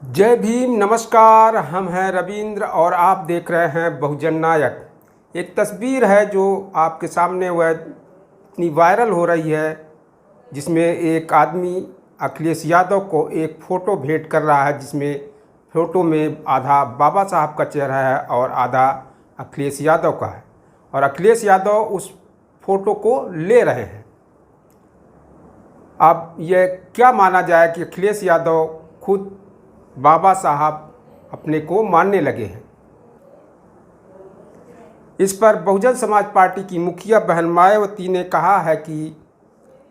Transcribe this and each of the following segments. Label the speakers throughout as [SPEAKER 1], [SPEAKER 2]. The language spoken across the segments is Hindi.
[SPEAKER 1] जय भीम। नमस्कार, हम हैं रविंद्र और आप देख रहे हैं बहुजन नायक। एक तस्वीर है जो आपके सामने वह इतनी वायरल हो रही है, जिसमें एक आदमी अखिलेश यादव को एक फ़ोटो भेंट कर रहा है, जिसमें फ़ोटो में आधा बाबा साहब का चेहरा है और आधा अखिलेश यादव का है, और अखिलेश यादव उस फ़ोटो को ले रहे हैं। अब यह क्या माना जाए कि अखिलेश यादव खुद बाबा साहब अपने को मानने लगे हैं। इस पर बहुजन समाज पार्टी की मुखिया बहन मायावती ने कहा है कि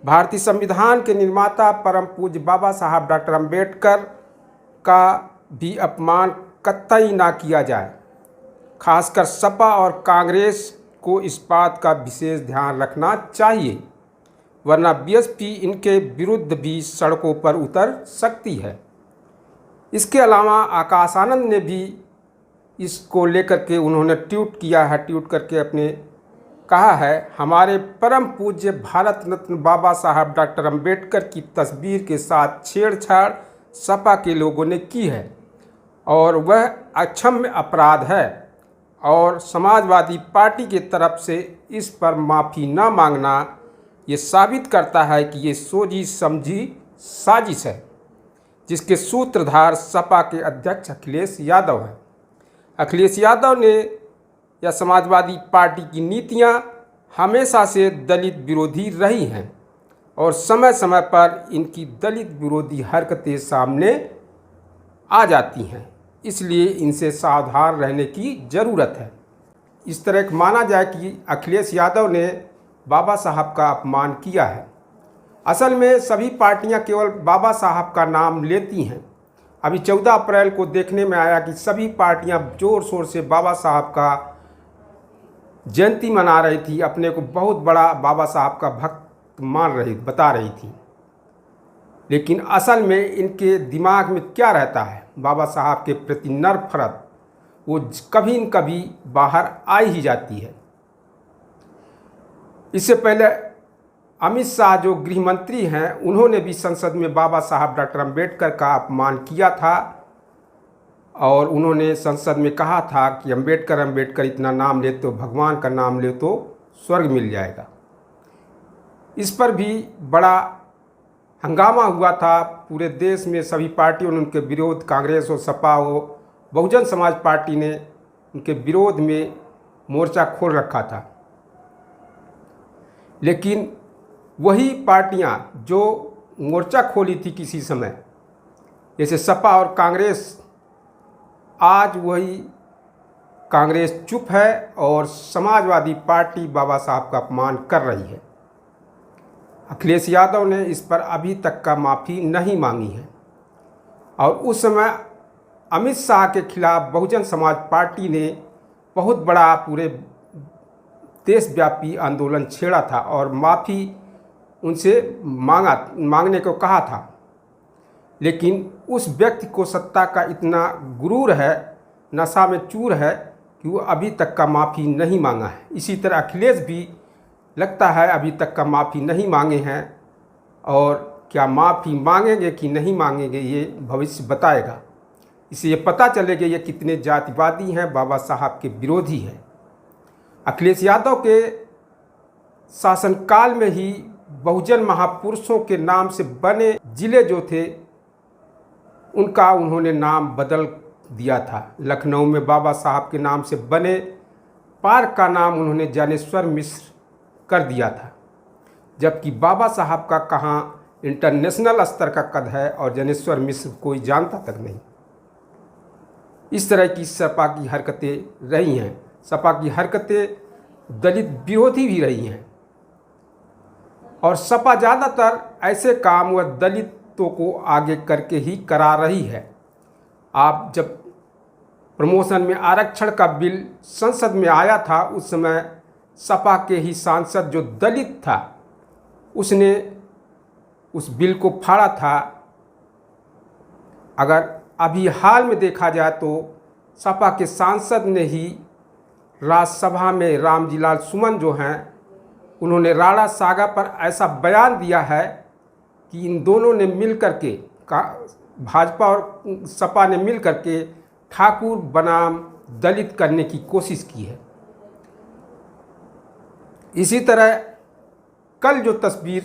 [SPEAKER 1] भारतीय संविधान के निर्माता परम पूज्य बाबा साहब डॉक्टर अंबेडकर का भी अपमान कतई ना किया जाए। खासकर सपा और कांग्रेस को इस बात का विशेष ध्यान रखना चाहिए, वरना बीएसपी इनके विरुद्ध भी सड़कों पर उतर सकती है। इसके अलावा आकाश आनंद ने भी इसको लेकर के उन्होंने ट्वीट किया है। ट्वीट करके अपने कहा है, हमारे परम पूज्य भारत रत्न बाबा साहब डॉक्टर अंबेडकर की तस्वीर के साथ छेड़छाड़ सपा के लोगों ने की है और वह अक्षम्य अपराध है, और समाजवादी पार्टी की तरफ से इस पर माफ़ी न मांगना ये साबित करता है कि ये सोची समझी साजिश है, जिसके सूत्रधार सपा के अध्यक्ष अखिलेश यादव हैं। अखिलेश यादव ने या समाजवादी पार्टी की नीतियां हमेशा से दलित विरोधी रही हैं और समय समय पर इनकी दलित विरोधी हरकतें सामने आ जाती हैं, इसलिए इनसे सावधान रहने की ज़रूरत है। इस तरह माना जाए कि अखिलेश यादव ने बाबा साहब का अपमान किया है। असल में सभी पार्टियां केवल बाबा साहब का नाम लेती हैं। अभी 14 अप्रैल को देखने में आया कि सभी पार्टियां ज़ोर शोर से बाबा साहब का जयंती मना रही थी, अपने को बहुत बड़ा बाबा साहब का भक्त बता रही थी। लेकिन असल में इनके दिमाग में क्या रहता है, बाबा साहब के प्रति नफरत वो कभी न कभी बाहर आ ही जाती है। इससे पहले अमित शाह जो गृह मंत्री हैं, उन्होंने भी संसद में बाबा साहब डॉक्टर अंबेडकर का अपमान किया था और उन्होंने संसद में कहा था कि अंबेडकर इतना नाम ले तो भगवान का नाम ले तो स्वर्ग मिल जाएगा। इस पर भी बड़ा हंगामा हुआ था पूरे देश में। सभी पार्टियों ने उनके विरोध, कांग्रेस हो, सपा हो, बहुजन समाज पार्टी ने उनके विरोध में मोर्चा खोल रखा था। लेकिन वही पार्टियां जो मोर्चा खोली थी किसी समय, जैसे सपा और कांग्रेस, आज वही कांग्रेस चुप है और समाजवादी पार्टी बाबा साहब का अपमान कर रही है। अखिलेश यादव ने इस पर अभी तक का माफ़ी नहीं मांगी है, और उस समय अमित शाह के खिलाफ बहुजन समाज पार्टी ने बहुत बड़ा पूरे देशव्यापी आंदोलन छेड़ा था और माफ़ी उनसे मांगने को कहा था। लेकिन उस व्यक्ति को सत्ता का इतना गुरूर है, नशा में चूर है कि वो अभी तक का माफ़ी नहीं मांगा है। इसी तरह अखिलेश भी लगता है अभी तक का माफ़ी नहीं मांगे हैं, और क्या माफ़ी मांगेंगे कि नहीं मांगेंगे ये भविष्य बताएगा। इससे ये पता चलेगा ये कितने जातिवादी हैं, बाबा साहब के विरोधी हैं। अखिलेश यादव के शासनकाल में ही बहुजन महापुरुषों के नाम से बने जिले जो थे, उनका उन्होंने नाम बदल दिया था। लखनऊ में बाबा साहब के नाम से बने पार्क का नाम उन्होंने ज्ञानेश्वर मिश्र कर दिया था, जबकि बाबा साहब का कहाँ इंटरनेशनल स्तर का कद है और ज्ञानेश्वर मिश्र कोई जानता तक नहीं। इस तरह की सपा की हरकतें रही हैं। सपा की हरकतें दलित विरोधी भी रही हैं, और सपा ज़्यादातर ऐसे काम वह दलितों को आगे करके ही करा रही है। आप जब प्रमोशन में आरक्षण का बिल संसद में आया था, उस समय सपा के ही सांसद जो दलित था, उसने उस बिल को फाड़ा था। अगर अभी हाल में देखा जाए तो सपा के सांसद ने ही राज्यसभा में रामजीलाल सुमन जो हैं, उन्होंने राणा सागा पर ऐसा बयान दिया है कि इन दोनों ने मिल कर के भाजपा और सपा ने मिल करके ठाकुर बनाम दलित करने की कोशिश की है। इसी तरह कल जो तस्वीर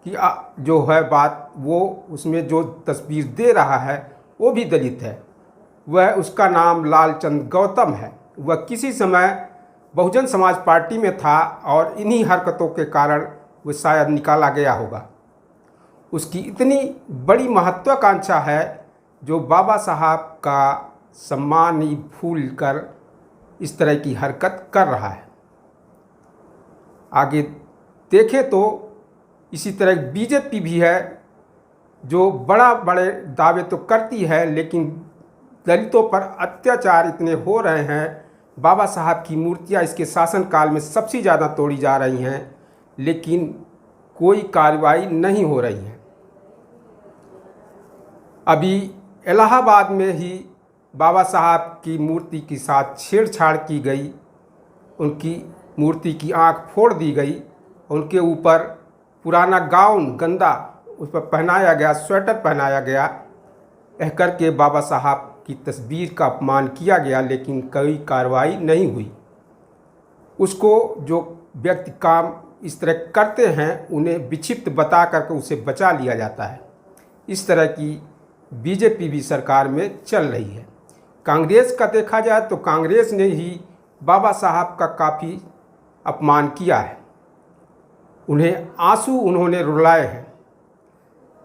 [SPEAKER 1] की जो है बात, वो उसमें जो तस्वीर दे रहा है वो भी दलित है। वह उसका नाम लालचंद गौतम है। वह किसी समय बहुजन समाज पार्टी में था और इन्हीं हरकतों के कारण वह शायद निकाला गया होगा। उसकी इतनी बड़ी महत्वाकांक्षा है जो बाबा साहब का सम्मान ही भूल कर इस तरह की हरकत कर रहा है। आगे देखें तो इसी तरह बीजेपी भी है जो बड़े दावे तो करती है, लेकिन दलितों पर अत्याचार इतने हो रहे हैं। बाबा साहब की मूर्तियां इसके शासनकाल में सबसे ज़्यादा तोड़ी जा रही हैं, लेकिन कोई कार्रवाई नहीं हो रही है। अभी इलाहाबाद में ही बाबा साहब की मूर्ति के साथ छेड़छाड़ की गई, उनकी मूर्ति की आंख फोड़ दी गई, उनके ऊपर पुराना गाउन गंदा उस पर पहनाया गया, स्वेटर पहनाया गया, यह करके बाबा साहब की तस्वीर का अपमान किया गया, लेकिन कोई कार्रवाई नहीं हुई। उसको जो व्यक्ति काम इस तरह करते हैं उन्हें विक्षिप्त बता करके उसे बचा लिया जाता है। इस तरह की बीजेपी भी सरकार में चल रही है। कांग्रेस का देखा जाए तो कांग्रेस ने ही बाबा साहब का काफ़ी अपमान किया है। उन्हें आंसू उन्होंने रुलाए हैं।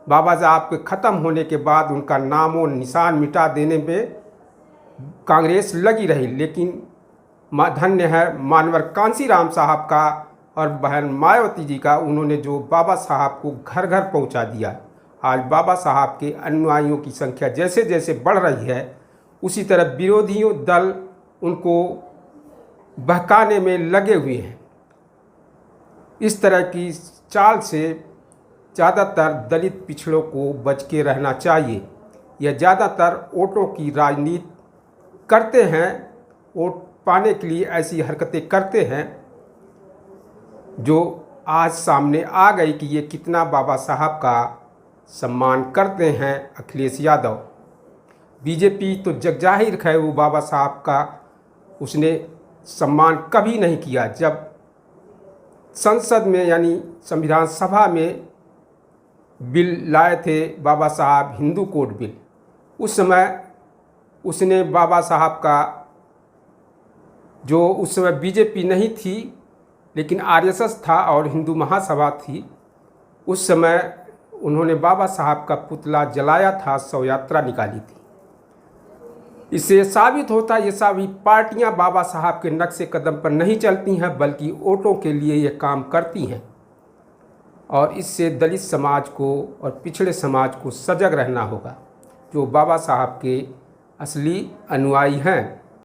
[SPEAKER 1] बाबा साहब के ख़त्म होने के बाद उनका नाम और निशान मिटा देने में कांग्रेस लगी रही, लेकिन धन्य है मानवर कांसीराम साहब का और बहन मायावती जी का, उन्होंने जो बाबा साहब को घर घर पहुंचा दिया। आज बाबा साहब के अनुयायियों की संख्या जैसे जैसे बढ़ रही है, उसी तरह विरोधियों दल उनको बहकाने में लगे हुए हैं। इस तरह की चाल से ज़्यादातर दलित पिछड़ों को बच के रहना चाहिए। यह ज़्यादातर वोटों की राजनीति करते हैं, वोट पाने के लिए ऐसी हरकतें करते हैं, जो आज सामने आ गई कि ये कितना बाबा साहब का सम्मान करते हैं अखिलेश यादव। बीजेपी तो जगजाहिर है वो बाबा साहब का उसने सम्मान कभी नहीं किया। जब संसद में यानी संविधान सभा में बिल लाए थे बाबा साहब, हिंदू कोड बिल, उस समय उसने बाबा साहब का, जो उस समय बीजेपी नहीं थी लेकिन आरएसएस था और हिंदू महासभा थी, उस समय उन्होंने बाबा साहब का पुतला जलाया था, शव यात्रा निकाली थी। इससे साबित होता है ये सभी पार्टियां बाबा साहब के नक्शे कदम पर नहीं चलती हैं, बल्कि वोटों के लिए ये काम करती हैं। और इससे दलित समाज को और पिछड़े समाज को सजग रहना होगा, जो बाबा साहब के असली अनुयायी हैं।